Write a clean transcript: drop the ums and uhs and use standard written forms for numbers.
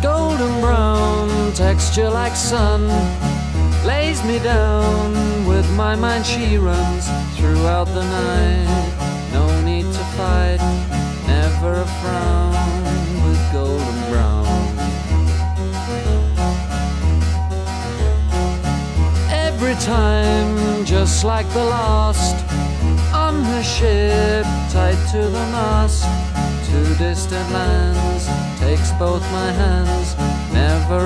Golden brown texture like sun lays me down. With my mind she runs throughout the night. No need to fight, never a frown with golden brown. Every time, just like the last, on her ship, tied to the mast, to distant lands, takes both my hands, never